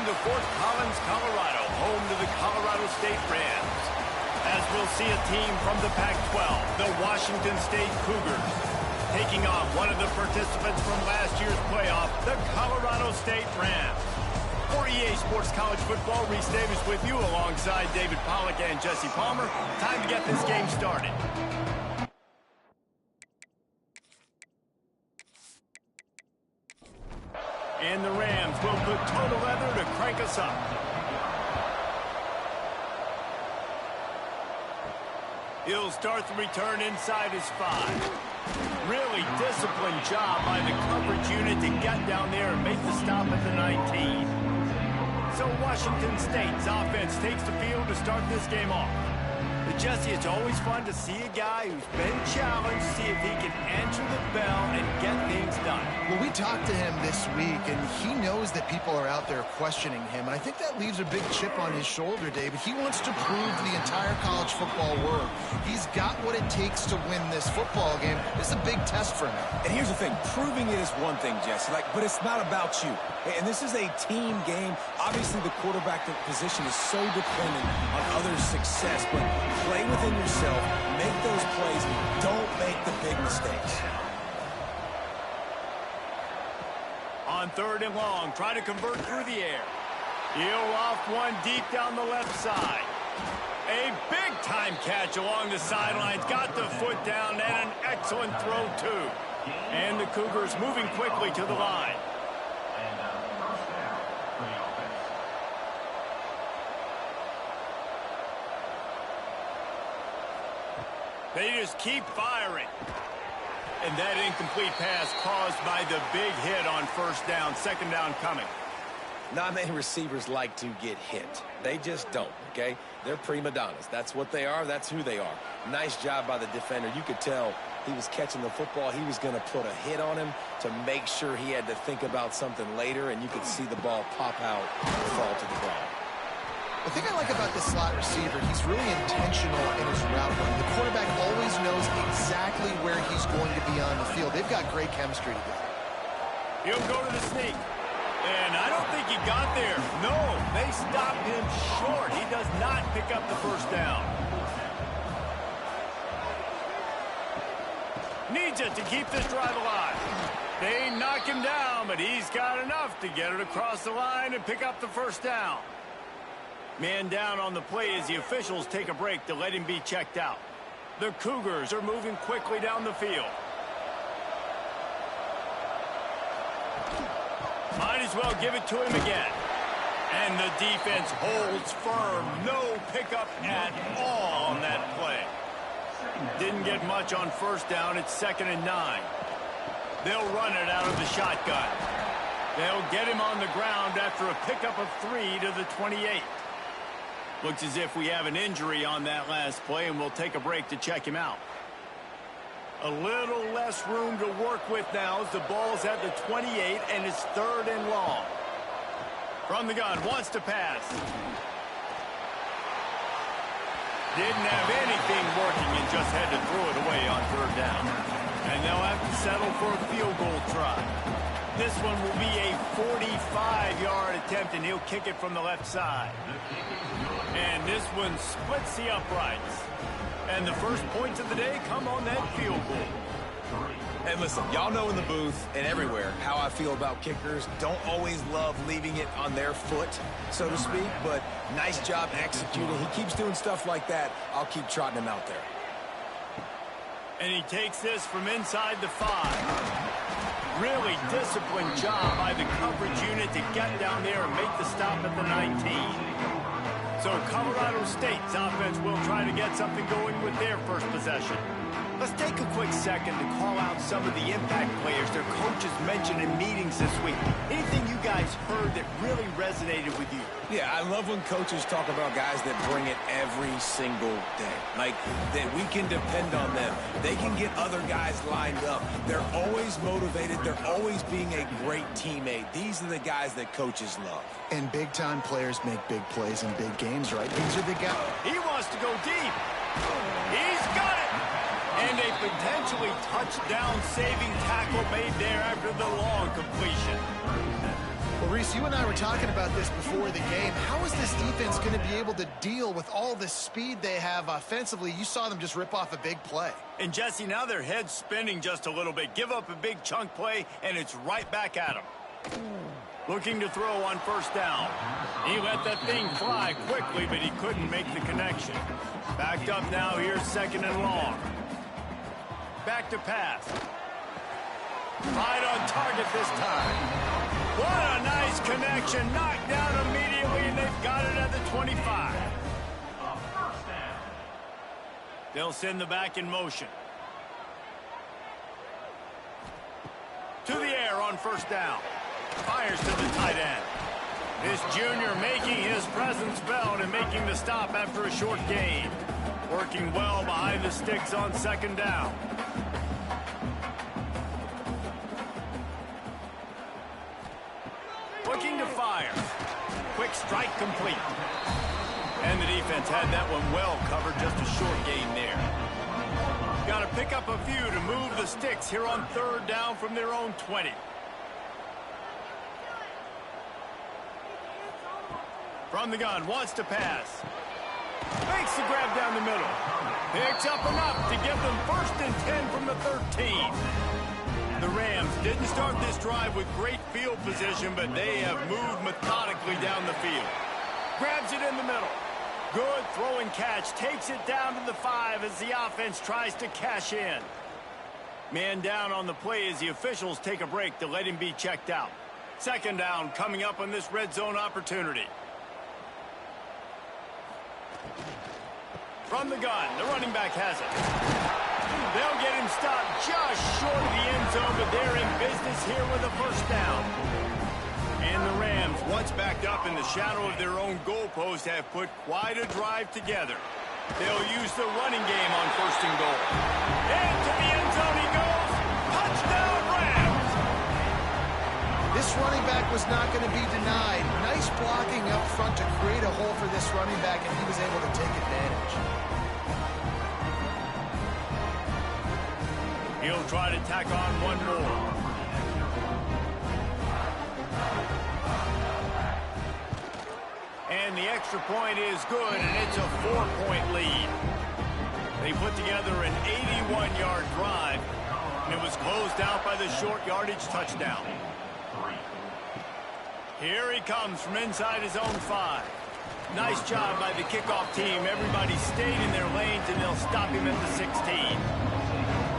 Welcome to Fort Collins, Colorado, home to the Colorado State Rams. As we'll see a team from the Pac-12, the Washington State Cougars, taking on one of the participants from last year's playoff, the Colorado State Rams. For EA Sports College Football, Reese Davis with you alongside David Pollack and Jesse Palmer. Time to get this game started. And the Rams will put total leather to crank us up. He'll start the return inside his 5. Really disciplined job by the coverage unit to get down there and make the stop at the 19. So Washington State's offense takes the field to start this game off. But Jesse, it's always fun to see a guy who's been challenged, see if he can answer the bell and get things done. Well, we talked to him this week, and he knows that people are out there questioning him. And I think that leaves a big chip on his shoulder, David. He wants to prove to the entire college football world he's got what it takes to win this football game. This is a big test for him. And here's the thing. Proving it is one thing, Jesse, but it's not about you. And this is a team game. Obviously, the quarterback position is so dependent on others' success, but play within yourself, make those plays, don't make the big mistakes. On 3rd and long, try to convert through the air. He'll off one deep down the left side. A big-time catch along the sidelines. Got the foot down and an excellent throw, too. And the Cougars moving quickly to the line. They just keep firing. And that incomplete pass caused by the big hit on 1st down, 2nd down coming. Not many receivers like to get hit. They just don't, okay? They're prima donnas. That's what they are. That's who they are. Nice job by the defender. You could tell he was catching the football. He was going to put a hit on him to make sure he had to think about something later, and you could see the ball pop out and fall to the ground. The thing I like about this slot receiver, he's really intentional in his route running. The quarterback always knows exactly where he's going to be on the field. They've got great chemistry together. He'll go to the sneak. And I don't think he got there. No, they stopped him short. He does not pick up the 1st down. Needs it to keep this drive alive. They knock him down, but he's got enough to get it across the line and pick up the 1st down. Man down on the play as the officials take a break to let him be checked out. The Cougars are moving quickly down the field. Might as well give it to him again. And the defense holds firm. No pickup at all on that play. Didn't get much on 1st down. It's 2nd and 9. They'll run it out of the shotgun. They'll get him on the ground after a pickup of 3 to the 28. Looks as if we have an injury on that last play, and we'll take a break to check him out. A little less room to work with now as the ball's at the 28, and it's 3rd and long. From the gun, wants to pass. Didn't have anything working and just had to throw it away on 3rd down. And they'll have to settle for a field goal try. This one will be a 45-yard attempt, and he'll kick it from the left side. And this one splits the uprights. And the first points of the day come on that field goal. And listen, y'all know in the booth and everywhere how I feel about kickers. Don't always love leaving it on their foot, so to speak, but nice job executing. He keeps doing stuff like that. I'll keep trotting him out there. And he takes this from inside the 5. Really disciplined job by the coverage unit to get down there and make the stop at the 19. So Colorado State's offense will try to get something going with their first possession. Let's take a quick second to call out some of the impact players their coaches mentioned in meetings this week. Anything you guys heard that really resonated with you? Yeah, I love when coaches talk about guys that bring it every single day. Like, that we can depend on them. They can get other guys lined up. They're always motivated. They're always being a great teammate. These are the guys that coaches love. And big-time players make big plays in big games, right? These are the guys. He wants to go deep. He's got it. And a potentially touchdown-saving tackle made there after the long completion. Well, Reese, you and I were talking about this before the game. How is this defense going to be able to deal with all the speed they have offensively? You saw them just rip off a big play. And, Jesse, now their head's spinning just a little bit. Give up a big chunk play, and it's right back at them. Looking to throw on first down. He let that thing fly quickly, but he couldn't make the connection. Backed up now. Here's second and long. Back to pass. Right on target this time. What a nice connection. Knocked down immediately, and they've got it at the 25. They'll send the back in motion. To the air on first down. Fires to the tight end. This junior making his presence felt and making the stop after a short gain. Working well behind the sticks on second down. Looking to fire. Quick strike complete. And the defense had that one well covered, just a short gain there. Got to pick up a few to move the sticks here on third down from their own 20. From the gun, wants to pass. Makes the grab down the middle. Picks up enough to give them first and 10 from the 13. The Rams didn't start this drive with great field position, but they have moved methodically down the field. Grabs it in the middle. Good throwing catch. Takes it down to the 5 as the offense tries to cash in. Man down on the play as the officials take a break to let him be checked out. Second down coming up on this red zone opportunity. From the gun, the running back has it. They'll get him stopped just short of the end zone, but they're in business here with a first down. And the Rams, once backed up in the shadow of their own goalpost, have put quite a drive together. They'll use the running game on first and goal. Into the end zone he goes. Touchdown, Rams! This running back was not going to be denied. Nice blocking up front to create a hole for this running back, and he was able to take advantage. He'll try to tack on one more. And the extra point is good, and it's a 4-point lead. They put together an 81-yard drive, and it was closed out by the short yardage touchdown. Here he comes from inside his own 5. Nice job by the kickoff team. Everybody stayed in their lanes, and they'll stop him at the 16.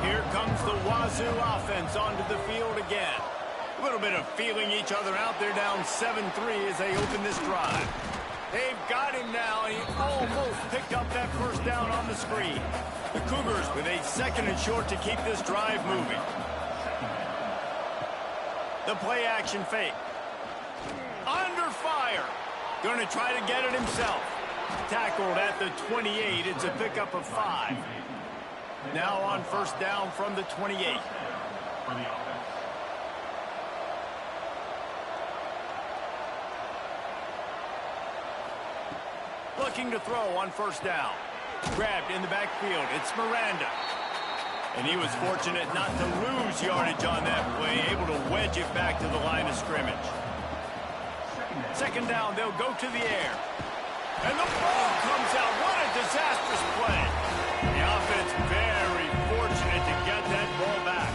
Here comes the Wazoo offense onto the field again. A little bit of feeling each other out. They're down 7-3 as they open this drive. They've got him now, and he almost picked up that first down on the screen. The Cougars with a second and short to keep this drive moving. The play action fake. Under fire. Going to try to get it himself. Tackled at the 28. It's a pickup of 5. Now on first down from the 28. Looking to throw on first down. Grabbed in the backfield. It's Miranda. And he was fortunate not to lose yardage on that play. Able to wedge it back to the line of scrimmage. Second down, they'll go to the air. And the ball comes out. What a disastrous play. The offense very fortunate to get that ball back.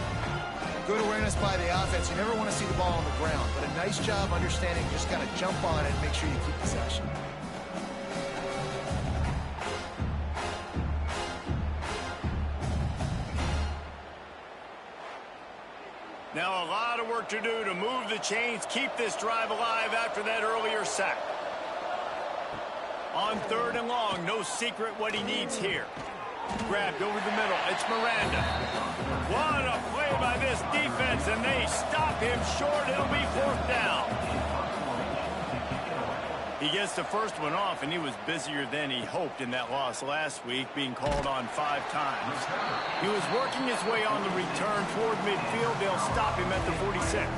Good awareness by the offense. You never want to see the ball on the ground, but a nice job understanding you just got to jump on it and make sure you keep possession. Now a lot of work to do to move the chains, keep this drive alive after that earlier sack. On third and long, no secret what he needs here. Grabbed over the middle. It's Miranda. What a play by this defense, and they stop him short. It'll be fourth down. He gets the first one off, and he was busier than he hoped in that loss last week, being called on 5 times. He was working his way on the return toward midfield. They'll stop him at the 46.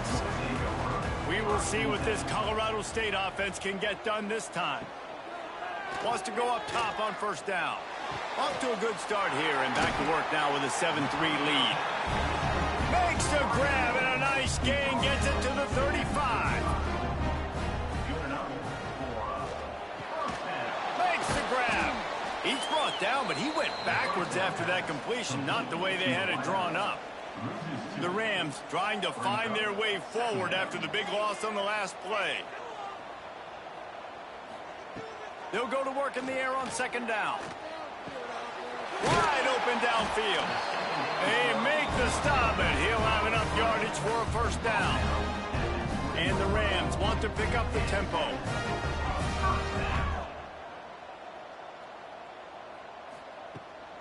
We will see what this Colorado State offense can get done this time. Wants to go up top on first down. Off to a good start here, and back to work now with a 7-3 lead. Makes the grab, and a nice gain, gets it to the 35. down, but he went backwards after that completion, not the way they had it drawn up. The Rams trying to find their way forward after the big loss on the last play. They'll go to work in the air on second down. Wide open downfield. They make the stop, and he'll have enough yardage for a first down. And the Rams want to pick up the tempo.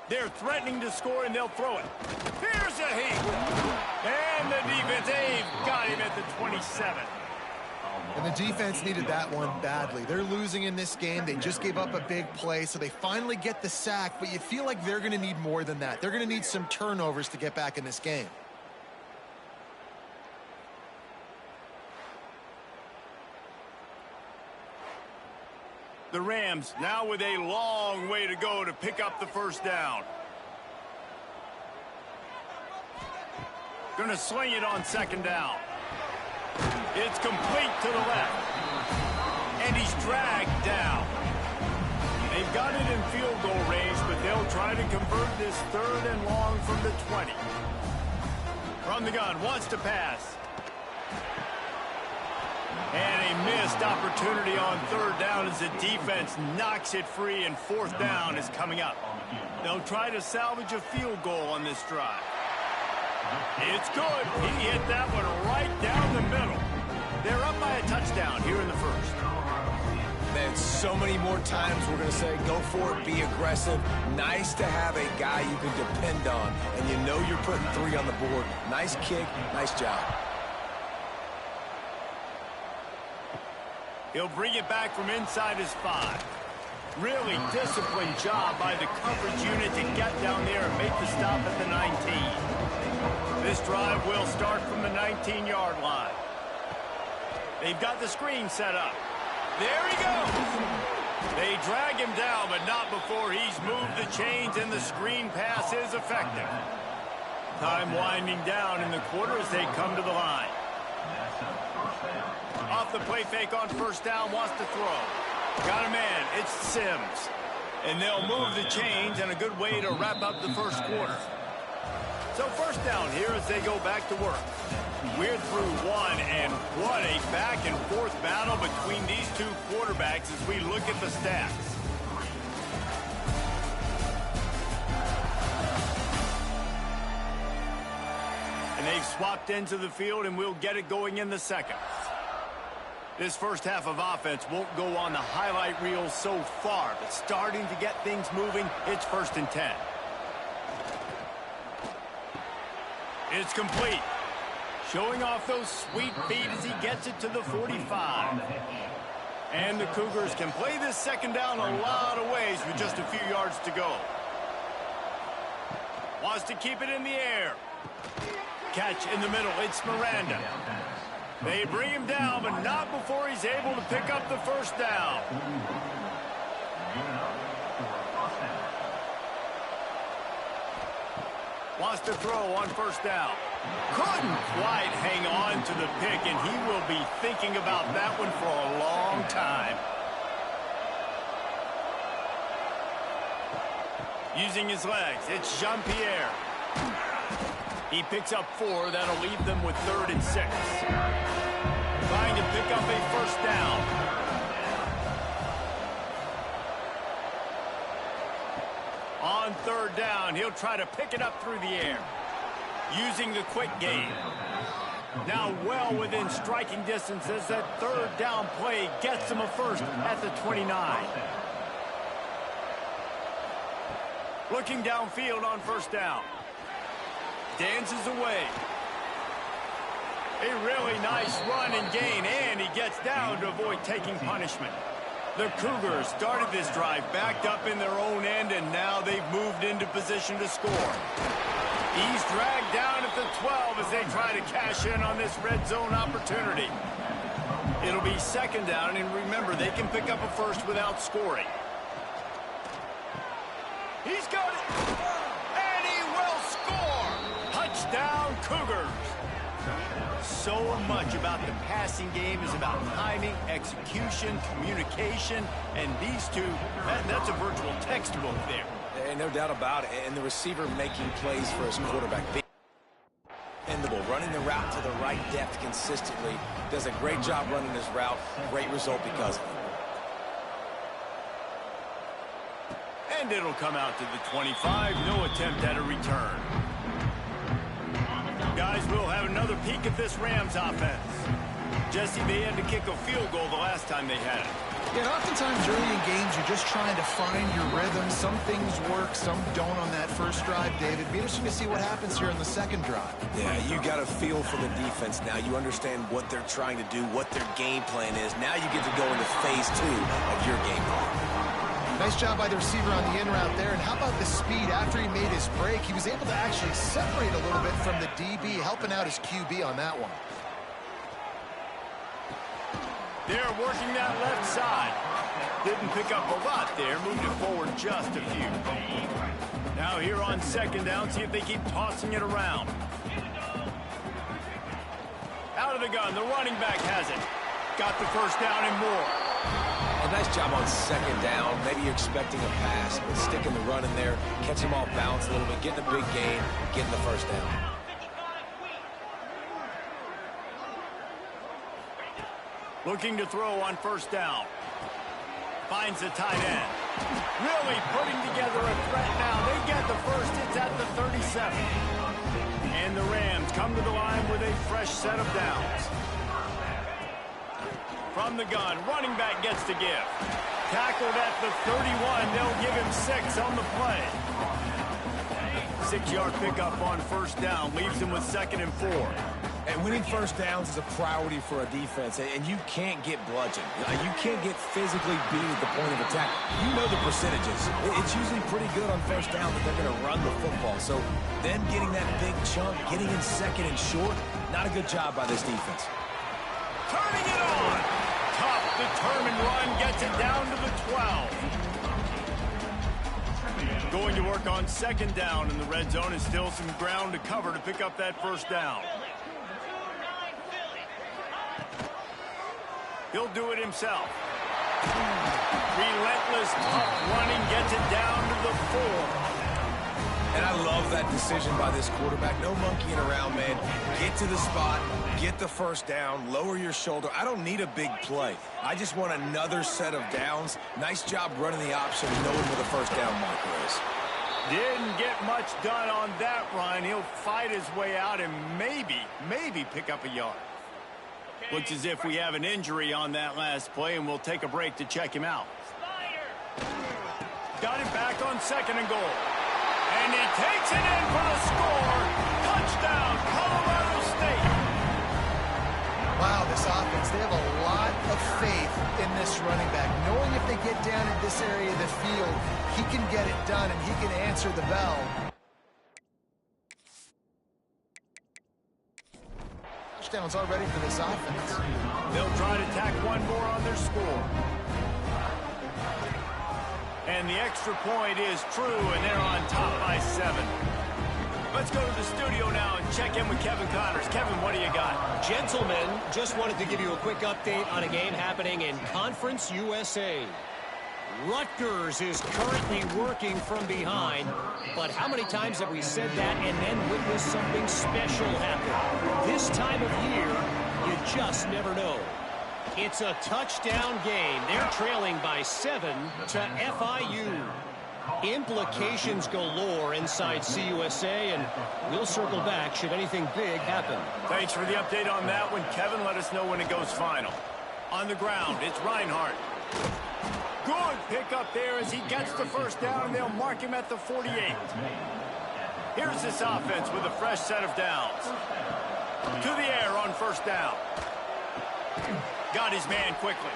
They're threatening to score, and they'll throw it. Here's a heat. And the defense, they've got him at the 27. And the defense needed that one badly. They're losing in this game. They just gave up a big play, so they finally get the sack, but you feel like they're going to need more than that. They're going to need some turnovers to get back in this game. The Rams now with a long way to go to pick up the first down. Going to sling it on second down. It's complete to the left. And he's dragged down. They've got it in field goal range, but they'll try to convert this third and long from the 20. From the gun, wants to pass. And a missed opportunity on third down as the defense knocks it free, and fourth down is coming up. They'll try to salvage a field goal on this drive. It's good. He hit that one right down the middle. They're up by a touchdown here in the first. Man, so many more times we're going to say, go for it, be aggressive. Nice to have a guy you can depend on, and you know you're putting 3 on the board. Nice kick, nice job. He'll bring it back from inside his 5. Really disciplined job by the coverage unit to get down there and make the stop at the 19. This drive will start from the 19-yard line. They've got the screen set up. There he goes. They drag him down, but not before he's moved the chains, and the screen pass is effective. Time winding down in the quarter as they come to the line. Off the play fake on first down, wants to throw. Got a man, it's Sims. And they'll move the chains, and a good way to wrap up the first quarter. So first down here as they go back to work. We're through one, and what a back-and-forth battle between these two quarterbacks as we look at the stats. And they've swapped into the field, and we'll get it going in the second. This first half of offense won't go on the highlight reel so far, but starting to get things moving, it's 1st and 10. It's complete. Showing off those sweet feet as he gets it to the 45. And the Cougars can play this second down a lot of ways with just a few yards to go. Wants to keep it in the air. Catch in the middle. It's Miranda. They bring him down, but not before he's able to pick up the first down. Wants to throw on first down. Couldn't quite hang on to the pick, and he will be thinking about that one for a long time. Using his legs, it's Jean-Pierre. He picks up 4. That'll leave them with 3rd and 6. Trying to pick up a first down. On 3rd down, he'll try to pick it up through the air. Using the quick game. Now well within striking distance as that 3rd down play gets him a first at the 29. Looking downfield on first down. Dances away. A really nice run and gain, and he gets down to avoid taking punishment. The Cougars started this drive backed up in their own end, and now they've moved into position to score. He's dragged down at the 12 as they try to cash in on this red zone opportunity. It'll be second down, and remember, they can pick up a first without scoring. He's got it, and he will score! Touchdown, Cougars! So much about the passing game is about timing, execution, communication, and these two, that's a virtual textbook there. And no doubt about it. And the receiver making plays for his quarterback. Dependable, running the route to the right depth consistently. Does a great job running his route. Great result because of it. And it'll come out to the 25. No attempt at a return. Guys, we'll have another peek at this Rams offense. Jesse, they had to kick a field goal the last time they had it. Yeah, oftentimes early in games, you're just trying to find your rhythm. Some things work, some don't on that first drive, David. Be interesting to see what happens here in the second drive. Yeah, you got a feel for the defense now. You understand what they're trying to do, what their game plan is. Now you get to go into phase 2 of your game plan. Nice job by the receiver on the in route there. And how about the speed? After he made his break, he was able to actually separate a little bit from the DB, helping out his QB on that one. They're working that left side. Didn't pick up a lot there. Moved it forward just a few. Now here on second down, see if they keep tossing it around. Out of the gun, the running back has it. Got the first down and more. A nice job on second down. Maybe you're expecting a pass, but sticking the run in there, catch him off balance a little bit, getting a big gain, getting the first down. Looking to throw on first down. Finds the tight end. Really putting together a threat now. They get the first. It's at the 37. And the Rams come to the line with a fresh set of downs. From the gun, running back gets to give. Tackled at the 31. They'll give him 6 on the play. 6-yard pickup on first down. Leaves him with 2nd and 4. And winning first downs is a priority for a defense, and you can't get bludgeoned. You can't get physically beat at the point of attack. You know the percentages. It's usually pretty good on first down that they're going to run the football. So them getting that big chunk, getting in 2nd and short, not a good job by this defense. Turning it on. Tough, determined run gets it down to the 12. Going to work on second down in the red zone, and still some ground to cover to pick up that first down. He'll do it himself. Relentless, tough running gets it down to the 4. And I love that decision by this quarterback. No monkeying around, man. Get to the spot, get the first down, lower your shoulder. I don't need a big play. I just want another set of downs. Nice job running the option, knowing where the first down marker is. Didn't get much done on that run. He'll fight his way out and maybe pick up a yard. Looks as if we have an injury on that last play, and we'll take a break to check him out. Got it back on 2nd and goal. And he takes it in for the score. Touchdown, Colorado State. Wow, this offense, they have a lot of faith in this running back. Knowing if they get down in this area of the field, he can get it done and he can answer the bell. Touchdowns already for this offense. They'll try to tack one more on their score. And the extra point is true, and they're on top by 7. Let's go to the studio now and check in with Kevin Connors. Kevin, what do you got? Gentlemen, just wanted to give you a quick update on a game happening in Conference USA. Rutgers is currently working from behind, but how many times have we said that and then witnessed something special happen? This time of year, you just never know. It's a touchdown game. They're trailing by 7 to FIU. Implications galore inside CUSA, and we'll circle back should anything big happen. Thanks for the update on that one, Kevin. Let us know when it goes final. On the ground, it's Reinhardt. Good pickup there as he gets the first down, and they'll mark him at the 48. Here's this offense with a fresh set of downs. To the air on first down. Got his man quickly.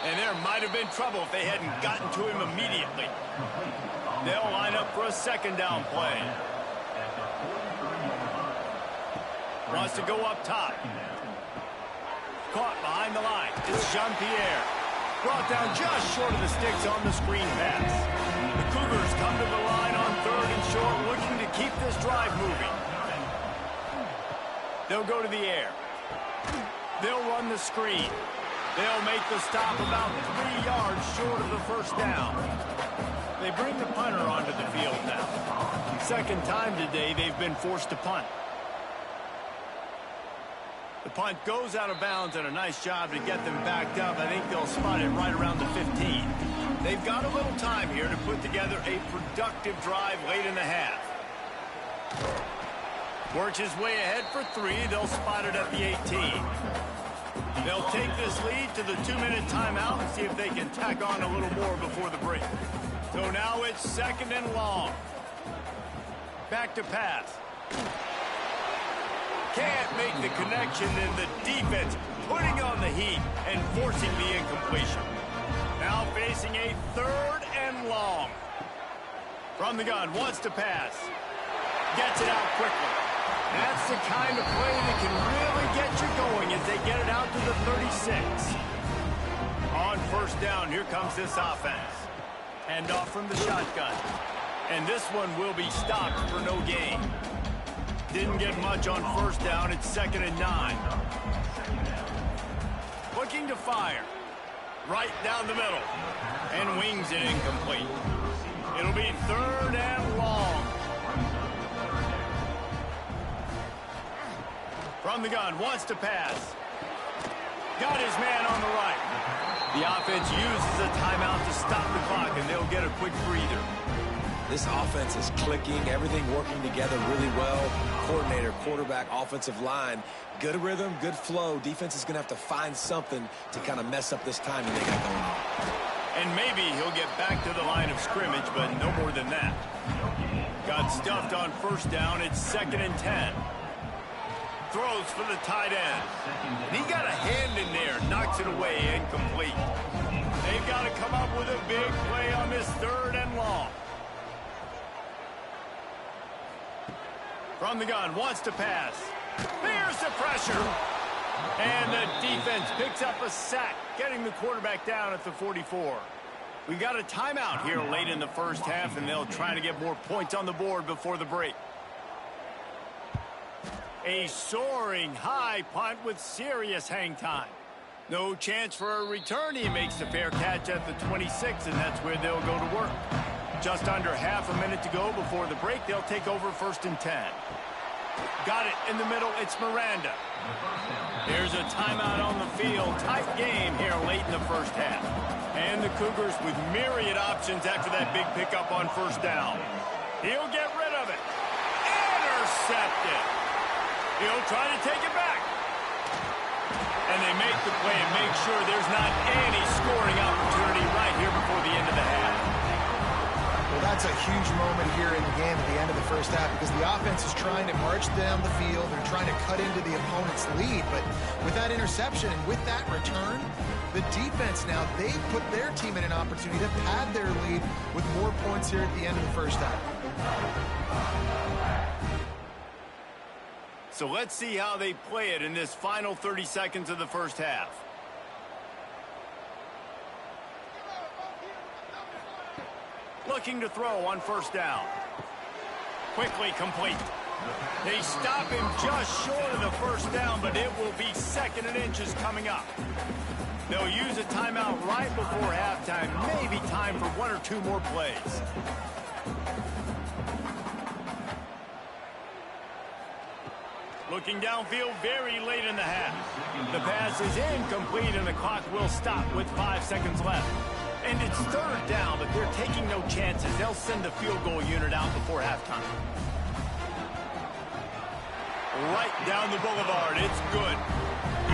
And there might have been trouble if they hadn't gotten to him immediately. They'll line up for a second down play. Wants to go up top. Caught behind the line. It's Jean-Pierre. Brought down just short of the sticks on the screen pass. The Cougars come to the line on 3rd and short, looking to keep this drive moving. They'll go to the air. They'll run the screen. They'll make the stop about 3 yards short of the first down. They bring the punter onto the field now. Second time today they've been forced to punt. The punt goes out of bounds, and a nice job to get them backed up. I think they'll spot it right around the 15. They've got a little time here to put together a productive drive late in the half. Works his way ahead for 3. They'll spot it at the 18. They'll take this lead to the 2-minute timeout and see if they can tack on a little more before the break. So now it's 2nd and long. Back to pass. Can't make the connection, and the defense putting on the heat and forcing the incompletion. Now facing a 3rd and long. From the gun, wants to pass. Gets it out quickly. That's the kind of play that can really get you going as they get it out to the 36. On 1st down, here comes this offense. Hand off from the shotgun. And this one will be stopped for no gain. Didn't get much on 1st down. It's 2nd and 9. Looking to fire. Right down the middle. And wings it incomplete. It'll be 3rd and long. From the gun, wants to pass. Got his man on the right. The offense uses a timeout to stop the clock, and they'll get a quick breather. This offense is clicking, everything working together really well. Coordinator, quarterback, offensive line, good rhythm, good flow. Defense is going to have to find something to kind of mess up this timing they got going on. And maybe he'll get back to the line of scrimmage, but no more than that. Got stuffed on 1st down. It's 2nd and 10. Throws for the tight end. And he got a hand in there, knocks it away, incomplete. They've got to come up with a big play on this 3rd and long. From the gun, wants to pass. There's the pressure. And the defense picks up a sack, getting the quarterback down at the 44. We got a timeout here late in the 1st half, and they'll try to get more points on the board before the break. A soaring high punt with serious hang time. No chance for a return. He makes the fair catch at the 26, and that's where they'll go to work. Just under half a minute to go before the break. They'll take over 1st and 10. Got it in the middle. It's Miranda. There's a timeout on the field. Tight game here late in the 1st half. And the Cougars with myriad options after that big pickup on 1st down. He'll get rid of it. Intercepted. He'll try to take it back. And they make the play and make sure there's not any scoring opportunity right here before the end of the half. Well, that's a huge moment here in the game at the end of the 1st half because the offense is trying to march down the field. They're trying to cut into the opponent's lead. But with that interception and with that return, the defense now, they put their team in an opportunity to pad their lead with more points here at the end of the 1st half. So let's see how they play it in this final 30 seconds of the 1st half. Looking to throw on 1st down. Quickly complete. They stop him just short of the 1st down, but it will be 2nd and inches coming up. They'll use a timeout right before halftime. Maybe time for 1 or 2 more plays. Looking downfield very late in the half. The pass is incomplete, and the clock will stop with 5 seconds left. And it's 3rd down, but they're taking no chances. They'll send the field goal unit out before halftime. Right down the boulevard. It's good.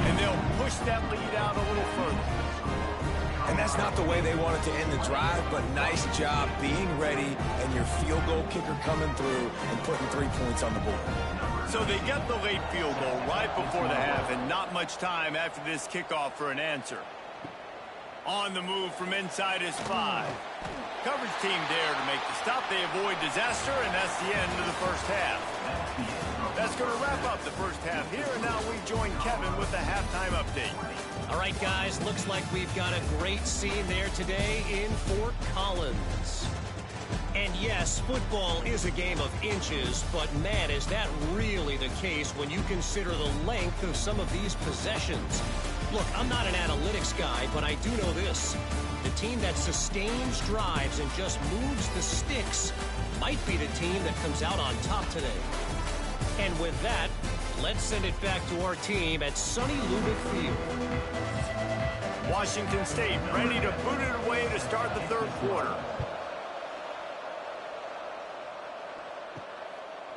And they'll push that lead out a little further. And that's not the way they wanted to end the drive, but nice job being ready and your field goal kicker coming through and putting 3 points on the board. So they get the late field goal right before the half, and not much time after this kickoff for an answer. On the move from inside is 5. Coverage team there to make the stop. They avoid disaster, and that's the end of the 1st half. That's going to wrap up the 1st half here, and now we join Kevin with the halftime update. All right, guys, looks like we've got a great scene there today in Fort Collins. And yes, football is a game of inches, but man, is that really the case when you consider the length of some of these possessions. Look, I'm not an analytics guy, but I do know this. The team that sustains drives and just moves the sticks might be the team that comes out on top today. And with that, let's send it back to our team at sunny Lubick Field. Washington State ready to boot it away to start the third quarter.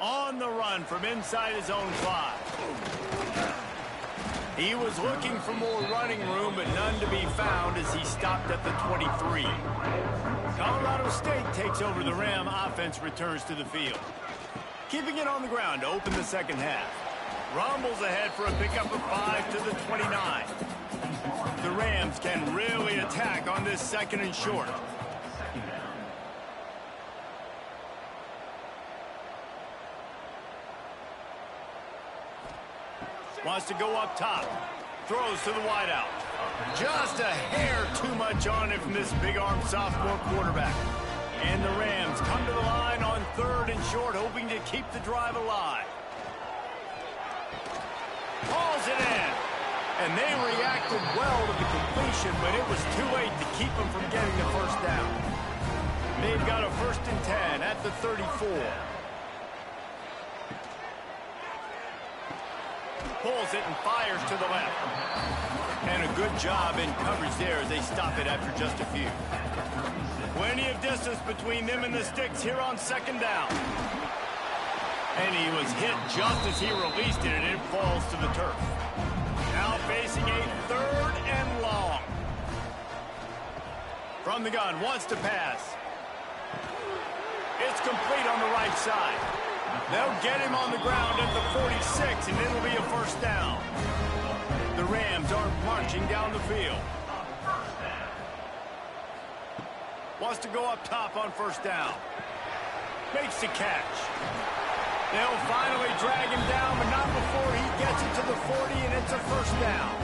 On the run from inside his own 5. He was looking for more running room, but none to be found as he stopped at the 23. Colorado State takes over the Ram. Offense returns to the field. Keeping it on the ground to open the second half. Rumbles ahead for a pickup of 5 to the 29. The Rams can really attack on this second and short. Wants to go up top. Throws to the wideout. Just a hair too much on it from this big-armed sophomore quarterback. And the Rams come to the line on third and short, hoping to keep the drive alive. Hauls it in. And they reacted well to the completion, but it was too late to keep them from getting the first down. They've got a 1st and 10 at the 34. Pulls it and fires to the left. And a good job in coverage there as they stop it after just a few. Plenty of distance between them and the sticks here on 2nd down. And he was hit just as he released it, and it falls to the turf. Now facing a 3rd and long. From the gun, wants to pass. It's complete on the right side. They'll get him on the ground at the 46, and it'll be a 1st down. The Rams are marching down the field. Wants to go up top on 1st down. Makes the catch. They'll finally drag him down, but not before he gets it to the 40, and it's a 1st down.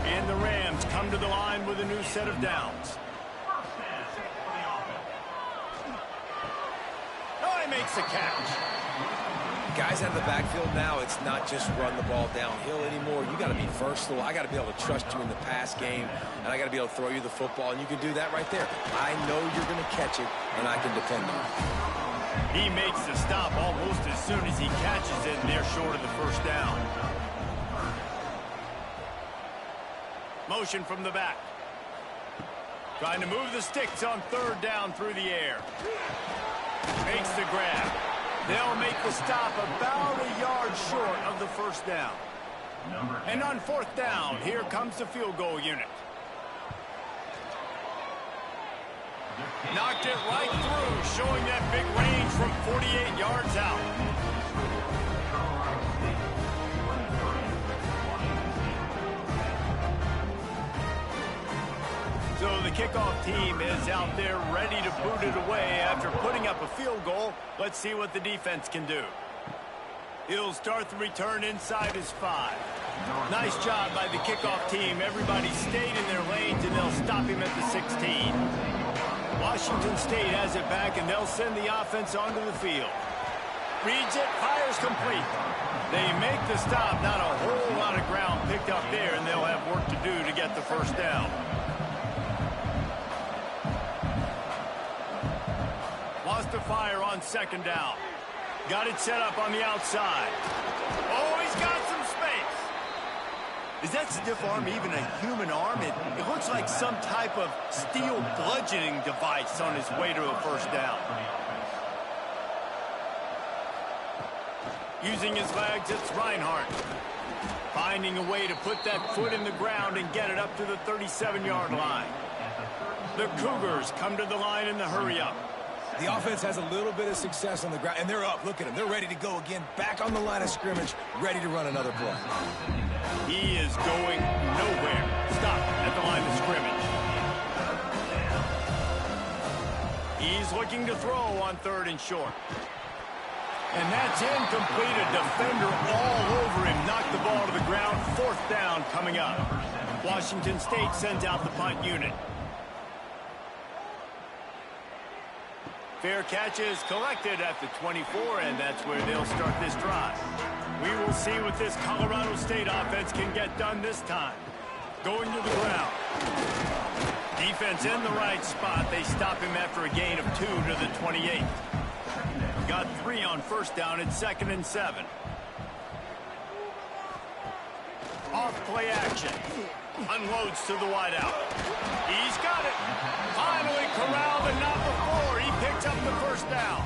And the Rams come to the line with a new set of downs. Oh, he makes the catch. Guys out of the backfield now, it's not just run the ball downhill anymore. You got to be versatile. I got to be able to trust you in the pass game, and I got to be able to throw you the football, and you can do that right there. I know you're going to catch it, and I can depend on it. He makes the stop almost as soon as he catches it, and they're short of the 1st down. Motion from the back. Trying to move the sticks on 3rd down through the air. Makes the grab. They'll make the stop about a yard short of the 1st down. And on 4th down, here comes the field goal unit. Knocked it right through, showing that big range from 48 yards out. So the kickoff team is out there ready to boot it away after putting up a field goal. Let's see what the defense can do. He'll start the return inside his 5. Nice job by the kickoff team. Everybody stayed in their lanes, and they'll stop him at the 16. Washington State has it back, and they'll send the offense onto the field. Reads it, fires complete. They make the stop. Not a whole lot of ground picked up there, and they'll have work to do to get the 1st down. Wants to fire on 2nd down. Got it set up on the outside. Oh, he's got some space. Is that stiff arm even a human arm? It looks like some type of steel bludgeoning device on his way to a 1st down. Using his legs, it's Reinhardt. Finding a way to put that foot in the ground and get it up to the 37-yard line. The Cougars come to the line in the hurry-up. The offense has a little bit of success on the ground, and they're up. Look at them. They're ready to go again. Back on the line of scrimmage, ready to run another play. He is going nowhere. Stop at the line of scrimmage. He's looking to throw on 3rd and short. And that's incomplete. A defender all over him. Knocked the ball to the ground. 4th down coming up. Washington State sends out the punt unit. Fair catch is collected at the 24, and that's where they'll start this drive. We will see what this Colorado State offense can get done this time. Going to the ground. Defense in the right spot. They stop him after a gain of 2 to the 28. Got 3 on first down. It's 2nd and 7. Off play action. Unloads to the wideout. He's got it. Finally corralled, but not before. He picks up the first down.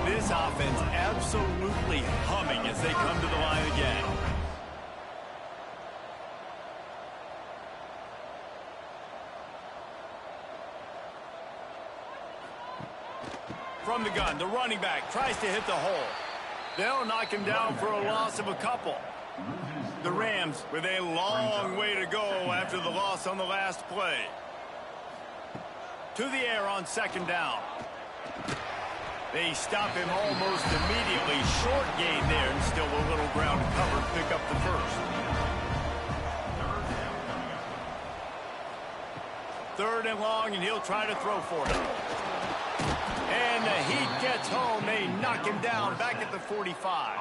This offense absolutely humming as they come to the line again. From the gun, the running back tries to hit the hole. They'll knock him down for a loss of a couple. The Rams with a long way to go after the loss on the last play. To the air on 2nd down. They stop him almost immediately. Short gain there, and still a little ground to cover. Pick up the first. 3rd and long, and he'll try to throw for it. And the heat gets home. They knock him down back at the 45.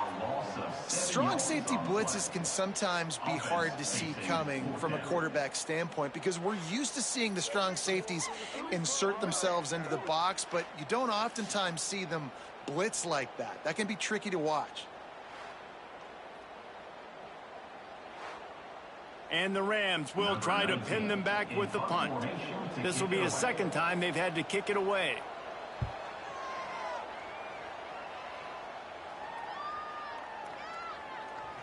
Strong safety blitzes can sometimes be hard to see coming from a quarterback standpoint because we're used to seeing the strong safeties insert themselves into the box, but you don't oftentimes see them blitz like that. That can be tricky to watch. And the Rams will try to pin them back with the punt. This will be the 2nd time they've had to kick it away.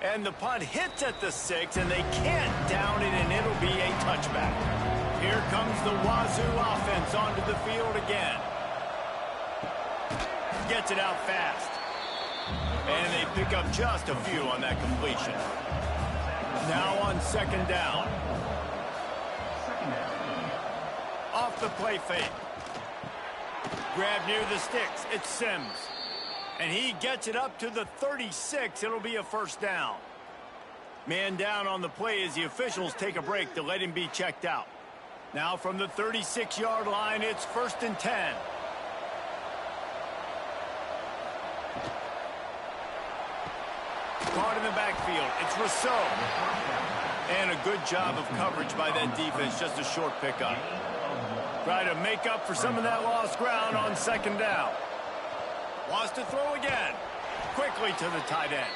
And the punt hits at the 6, and they can't down it, and it'll be a touchback. Here comes the Wazoo offense onto the field again. Gets it out fast. And they pick up just a few on that completion. Now on 2nd down. Off the play fake. Grab near the sticks. It's Sims. And he gets it up to the 36. It'll be a first down. Man down on the play as the officials take a break to let him be checked out. Now from the 36-yard line, it's 1st and 10. Caught in the backfield. It's Rousseau. And a good job of coverage by that defense. Just a short pickup. Try to make up for some of that lost ground on 2nd down. Wants to throw again. Quickly to the tight end.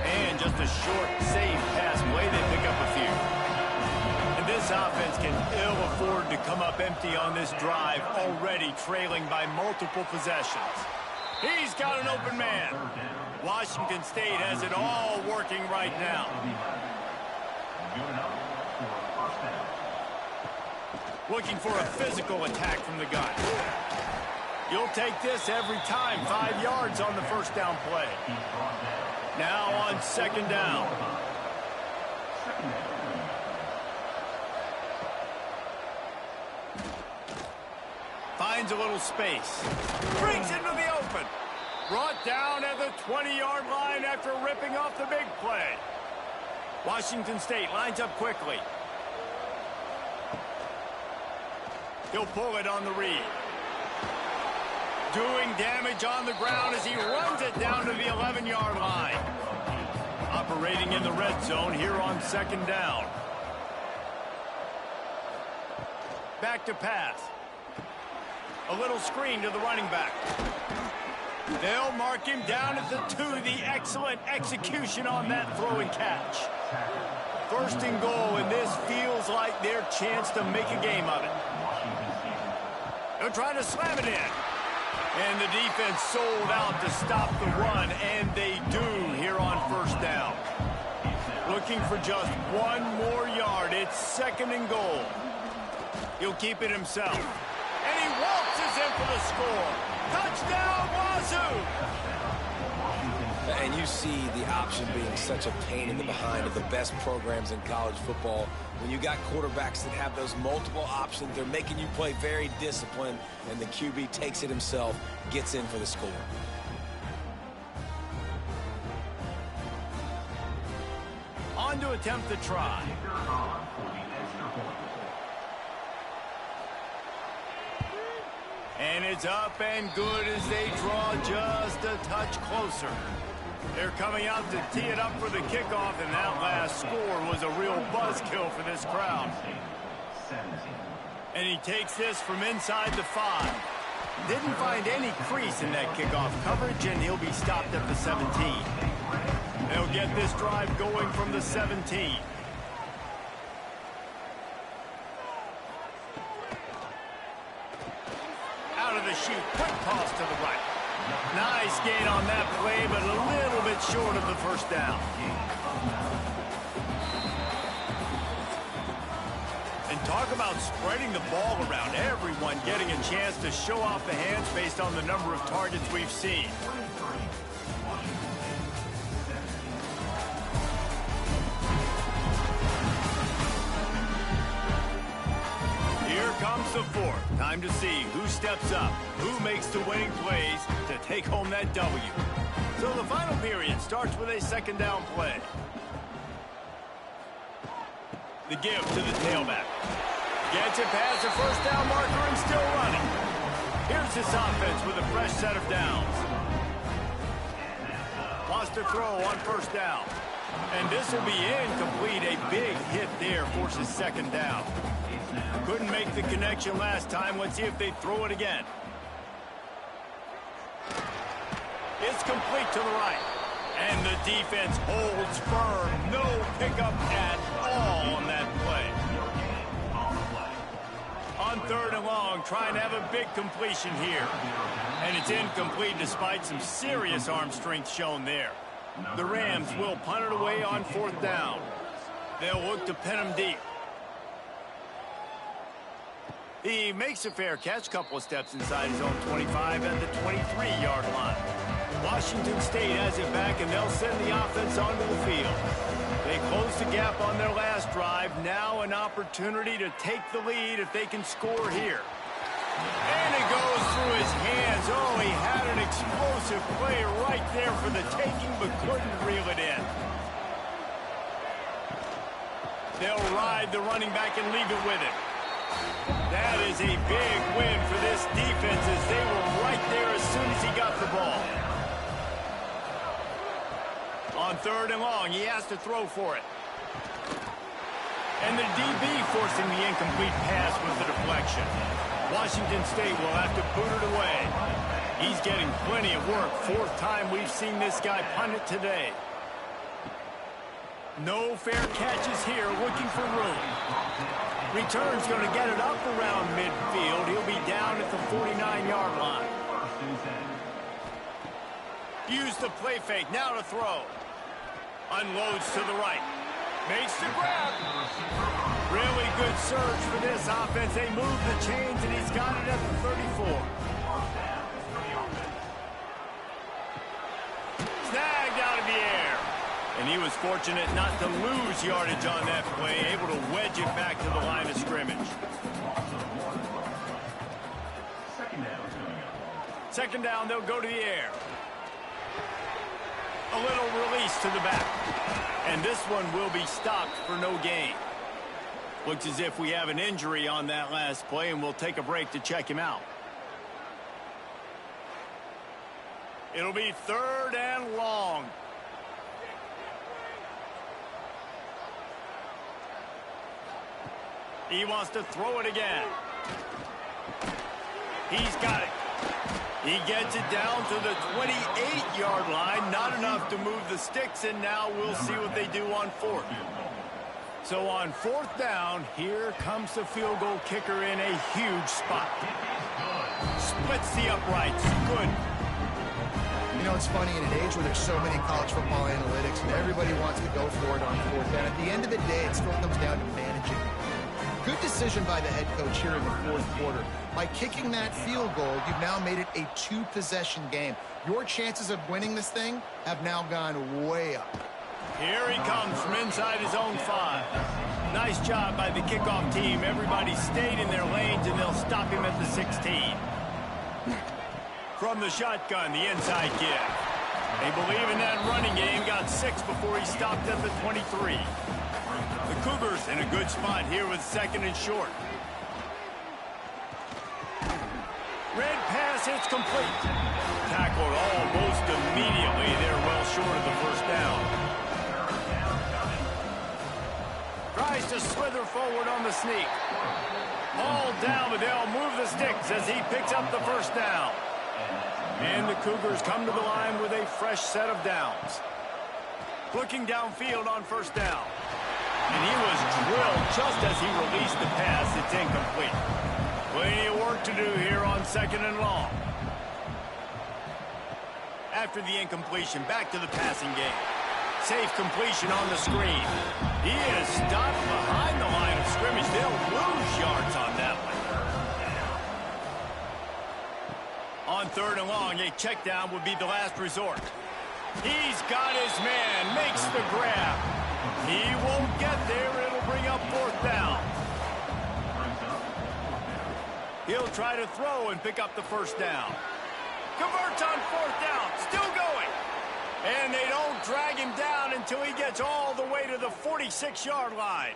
And just a short, safe pass play. They pick up a few. And this offense can ill afford to come up empty on this drive, already trailing by multiple possessions. He's got an open man. Washington State has it all working right now. Looking for a physical attack from the gun. You'll take this every time. 5 yards on the first down play. Now on 2nd down. Finds a little space. Brings into the open. Brought down at the 20-yard line after ripping off the big play. Washington State lines up quickly. He'll pull it on the read. Doing damage on the ground as he runs it down to the 11-yard line. Operating in the red zone here on 2nd down. Back to pass. A little screen to the running back. They'll mark him down at the 2. The excellent execution on that throw and catch. 1st and goal, and this feels like their chance to make a game of it. They'll try to slam it in. And the defense sold out to stop the run, and they do here on 1st down. Looking for just 1 more yard. It's 2nd and goal. He'll keep it himself. And he waltzes in for the score. Touchdown, Wazoo! And you see the option being such a pain in the behind of the best programs in college football. When you got quarterbacks that have those multiple options, they're making you play very disciplined, and the QB takes it himself, gets in for the score. On to attempt the try. And it's up and good as they draw just a touch closer. They're coming out to tee it up for the kickoff, and that last score was a real buzzkill for this crowd. And he takes this from inside the 5. Didn't find any crease in that kickoff coverage, and he'll be stopped at the 17. They'll get this drive going from the 17. Out of the chute, quick toss to the right. Nice gain on that play, but a little bit short of the first down. And talk about spreading the ball around. Everyone getting a chance to show off the hands based on the number of targets we've seen. Here comes the 4th. Time to see who steps up, who makes the winning plays to take home that W. So the final period starts with a 2nd down play. The give to the tailback. Gets it past the first down marker and still running. Here's this offense with a fresh set of downs. Wants to throw on first down. And this will be incomplete. A big hit there forces 2nd down. Couldn't make the connection last time. Let's see if they throw it again. It's complete to the right. And the defense holds firm. No pickup at all on that play. On 3rd and long, trying to have a big completion here. And it's incomplete despite some serious arm strength shown there. The Rams will punt it away on 4th down. They'll look to pin him deep. He makes a fair catch, couple of steps inside his own 25 at the 23-yard line. Washington State has it back, and they'll send the offense onto the field. They close the gap on their last drive. Now an opportunity to take the lead if they can score here. And it goes through his hands. Oh, he had an explosive play right there for the taking, but couldn't reel it in. They'll ride the running back and leave it with him. That is a big win for this defense as they were right there as soon as he got the ball. On 3rd and long, he has to throw for it. And the DB forcing the incomplete pass with the deflection. Washington State will have to boot it away. He's getting plenty of work. 4th time we've seen this guy punt it today. No fair catches here, looking for room. Return's going to get it up around midfield. He'll be down at the 49-yard line. Use the play fake, now to throw. Unloads to the right. Makes the grab. Really good surge for this offense. They move the chains, and he's got it at the 34. Snagged out of the air. And he was fortunate not to lose yardage on that play, able to wedge it back to the line of scrimmage. 2nd down, they'll go to the air. A little release to the back. And this one will be stopped for no gain. Looks as if we have an injury on that last play, and we'll take a break to check him out. It'll be 3rd and long. He wants to throw it again. He's got it. He gets it down to the 28-yard line. Not enough to move the sticks, and now we'll see what they do on 4th. So on 4th down, here comes the field goal kicker in a huge spot. Splits the uprights. Good. You know, it's funny, in an age where there's so many college football analytics and everybody wants to go for it on 4th down, at the end of the day, it still comes down to managing. Good decision by the head coach here in the 4th quarter. By kicking that field goal, you've now made it a 2-possession game. Your chances of winning this thing have now gone way up. Here he comes from inside his own 5. Nice job by the kickoff team. Everybody stayed in their lanes, and they'll stop him at the 16. From the shotgun, the inside give. They believe in that running game. Got 6 before he stopped at the 23. The Cougars in a good spot here with 2nd and short. Red pass, it's complete. Tackled almost immediately. They're well short of the first down. Tries to slither forward on the sneak. Ball down, but they'll move the sticks as he picks up the first down. And the Cougars come to the line with a fresh set of downs. Looking downfield on first down. And he was drilled just as he released the pass. It's incomplete. Plenty of work to do here on second and long. After the incompletion, back to the passing game. Safe completion on the screen. He is stopped behind the line of scrimmage. They'll lose yards on that one. On third and long, a check down would be the last resort. He's got his man, makes the grab. He won't get there. It'll bring up fourth down. He'll try to throw and pick up the first down. Converts on fourth down, still going. And they don't drag him down until he gets all the way to the 46-yard line.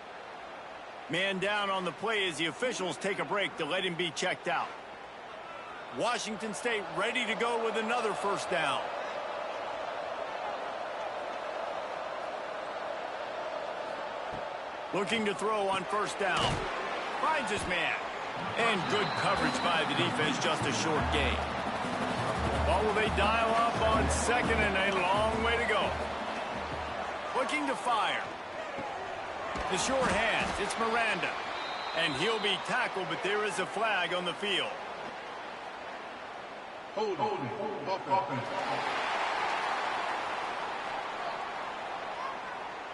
Man down on the play as the officials take a break to let him be checked out. Washington State ready to go with another first down. Looking to throw on first down. Finds his man. And good coverage by the defense, just a short gain. What will they dial up on second and a long way to go? Looking to fire. The short hands, it's Miranda. And he'll be tackled, but there is a flag on the field. Hold.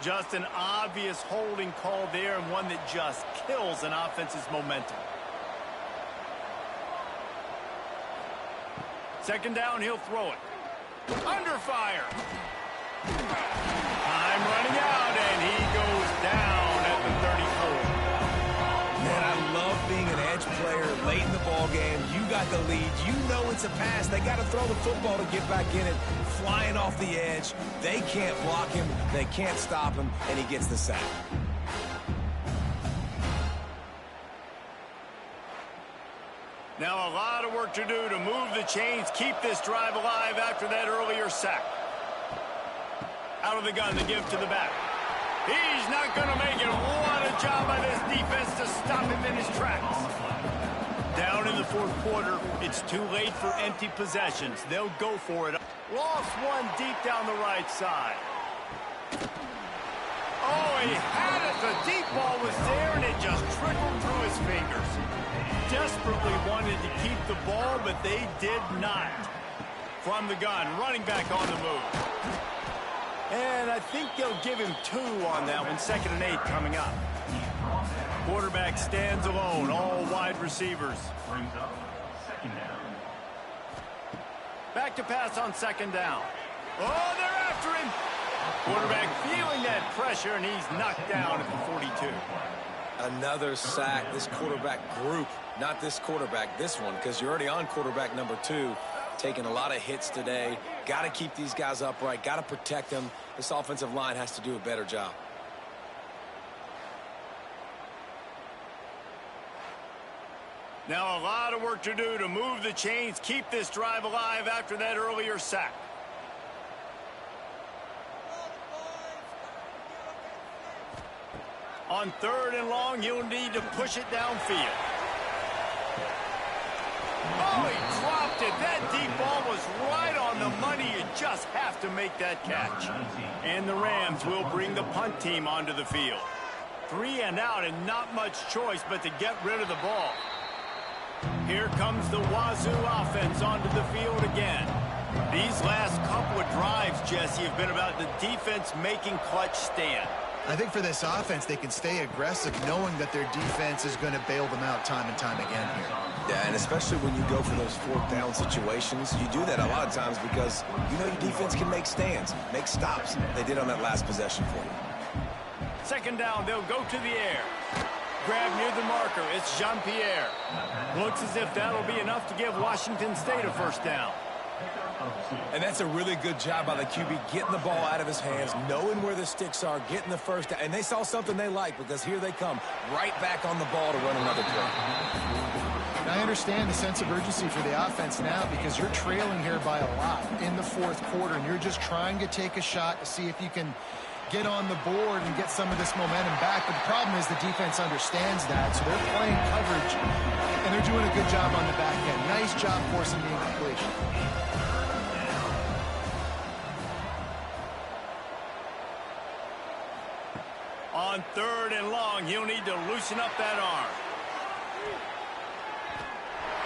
Just an obvious holding call there, and one that just kills an offense's momentum. Second down, he'll throw it. Under fire. Time running out, and he goes down at the 34. Man, I love being an edge player late in the ball game. You got the lead. You know it's a pass. They got to throw the football to get back in it. Flying off the edge. They can't block him. They can't stop him, and he gets the sack. Now a lot of work to do to move the chains, keep this drive alive after that earlier sack. Out of the gun to give to the back. He's not going to make it. What a job by this defense to stop him in his tracks. Down in the fourth quarter, it's too late for empty possessions. They'll go for it. Lost one deep down the right side. Oh, he had it. The deep ball was there, and it just trickled through his fingers. Desperately wanted to keep the ball, but they did not. From the gun, running back on the move. And I think they'll give him 2 on that one. 2nd and 8 coming up. Quarterback stands alone, all wide receivers. Back to pass on 2nd down. Oh, they're after him. Quarterback feeling that pressure, and he's knocked down at the 42. Another sack. This quarterback group, not this quarterback, this one, because you're already on quarterback number 2. Taking a lot of hits today. Got to keep these guys upright. Got to protect them. This offensive line has to do a better job. Now a lot of work to do to move the chains, keep this drive alive after that earlier sack. On 3rd and long, you'll need to push it downfield. Oh, he dropped it. That deep ball was right on the money. You just have to make that catch. And the Rams will bring the punt team onto the field. 3 and out, and not much choice but to get rid of the ball. Here comes the Wazoo offense onto the field again. These last couple of drives, Jesse, have been about the defense making clutch stand. I think for this offense, they can stay aggressive knowing that their defense is going to bail them out time and time again here. Yeah, and especially when you go for those 4th down situations, you do that a lot of times because you know your defense can make stands, make stops. They did on that last possession for you. 2nd down, they'll go to the air. Grab near the marker, it's Jean-Pierre. Looks as if that'll be enough to give Washington State a first down. And that's a really good job by the QB, getting the ball out of his hands, knowing where the sticks are, getting the first down. And they saw something they like because here they come, right back on the ball to run another play. I understand the sense of urgency for the offense now because you're trailing here by a lot in the fourth quarter, and you're just trying to take a shot to see if you can get on the board and get some of this momentum back. But the problem is the defense understands that, so they're playing coverage, and they're doing a good job on the back end. Nice job forcing the incompletion. On 3rd and long, he'll need to loosen up that arm.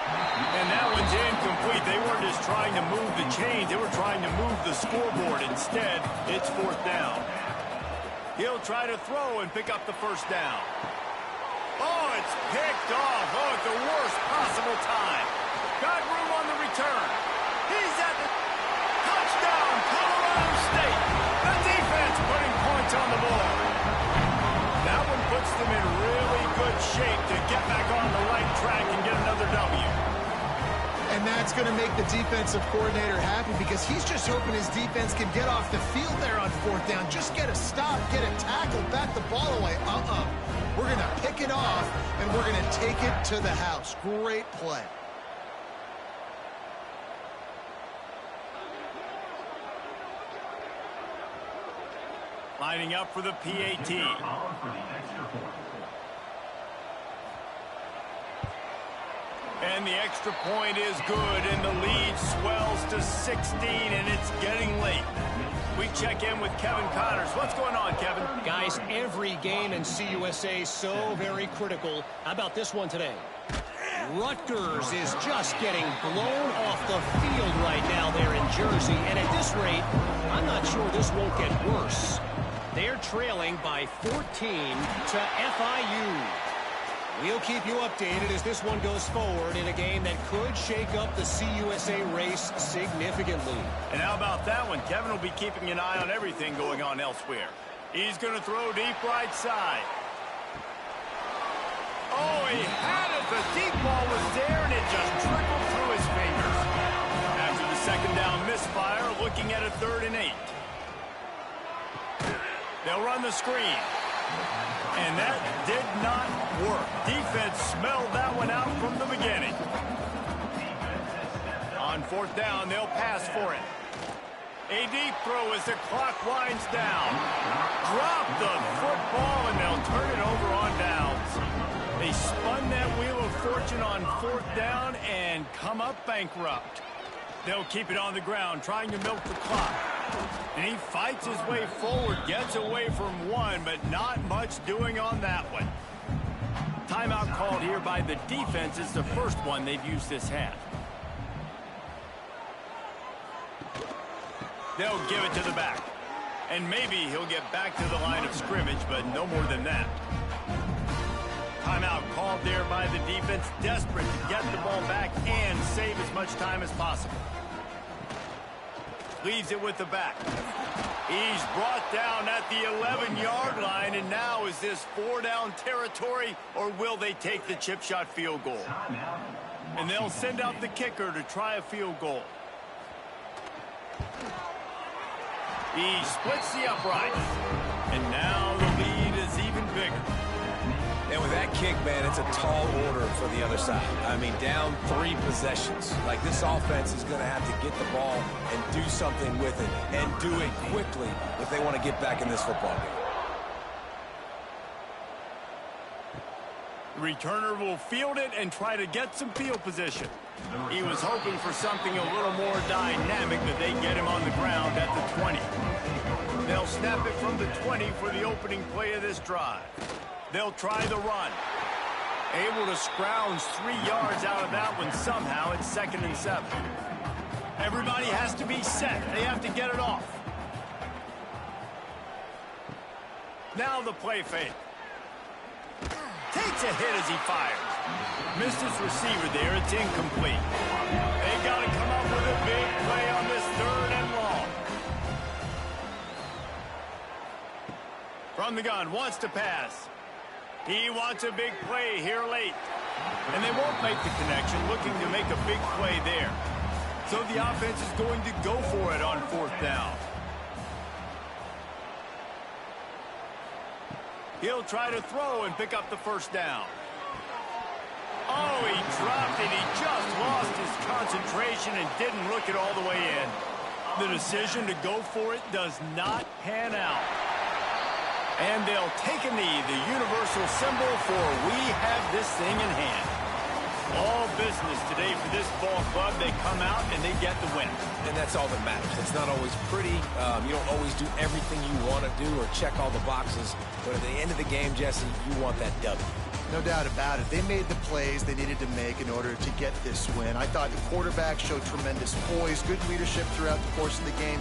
And that one's incomplete. They weren't just trying to move the chains. They were trying to move the scoreboard. Instead, it's 4th down. He'll try to throw and pick up the 1st down. Oh, it's picked off. Oh, at the worst possible time. Got room on the return. He's at the touchdown, Colorado State. The defense putting points on the board. That one puts them in really good shape to get back on the right track and get another W. And that's going to make the defensive coordinator happy because he's just hoping his defense can get off the field there on 4th down. Just get a stop, get a tackle, back the ball away. We're going to pick it off, and we're going to take it to the house. Great play. Lining up for the PAT. And the extra point is good, and the lead swells to 16, and it's getting late. We check in with Kevin Connors. What's going on, Kevin? Guys, every game in CUSA is so very critical. How about this one today? Rutgers is just getting blown off the field right now there in Jersey, and at this rate, I'm not sure this won't get worse. They're trailing by 14 to FIU. We'll keep you updated as this one goes forward in a game that could shake up the CUSA race significantly. And how about that one? Kevin will be keeping an eye on everything going on elsewhere. He's going to throw deep right side. Oh, he had it. The deep ball was there, and it just trickled through his fingers. After the 2nd down misfire, looking at a 3rd and 8. They'll run the screen. And that did not work. Defense smelled that one out from the beginning. On 4th down, they'll pass for it. A deep throw as the clock winds down. Drop the football, and they'll turn it over on downs. They spun that wheel of fortune on 4th down and come up bankrupt. They'll keep it on the ground, trying to milk the clock. And he fights his way forward, gets away from one, but not much doing on that one. Timeout called here by the defense is the first one they've used this half. They'll give it to the back. And maybe he'll get back to the line of scrimmage, but no more than that. Timeout called there by the defense, desperate to get the ball back and save as much time as possible. Leaves it with the back. He's brought down at the 11-yard line, and now is this 4-down territory, or will they take the chip shot field goal? And they'll send out the kicker to try a field goal. He splits the uprights, and now the lead is even bigger. And with that kick, man, it's a tall order for the other side. I mean, down 3 possessions. Like, this offense is going to have to get the ball and do something with it, and do it quickly if they want to get back in this football game. The returner will field it and try to get some field position. He was hoping for something a little more dynamic, but they get him on the ground at the 20. They'll snap it from the 20 for the opening play of this drive. They'll try the run. Able to scrounge 3 yards out of that one somehow. It's 2nd and 7. Everybody has to be set. They have to get it off. Now the play fake. Takes a hit as he fires. Missed his receiver there. It's incomplete. They got to come up with a big play on this 3rd and long. From the gun, wants to pass. He wants a big play here late. And they won't make the connection, looking to make a big play there. So the offense is going to go for it on 4th down. He'll try to throw and pick up the 1st down. Oh, he dropped it. He just lost his concentration and didn't look it all the way in. The decision to go for it does not pan out. And they'll take a knee, the universal symbol for we have this thing in hand. All business today for this ball club. They come out and they get the win. And that's all that matters. It's not always pretty. You don't always do everything you want to do or check all the boxes. But at the end of the game, Jesse, you want that W. No doubt about it. They made the plays they needed to make in order to get this win. I thought the quarterback showed tremendous poise, good leadership throughout the course of the game.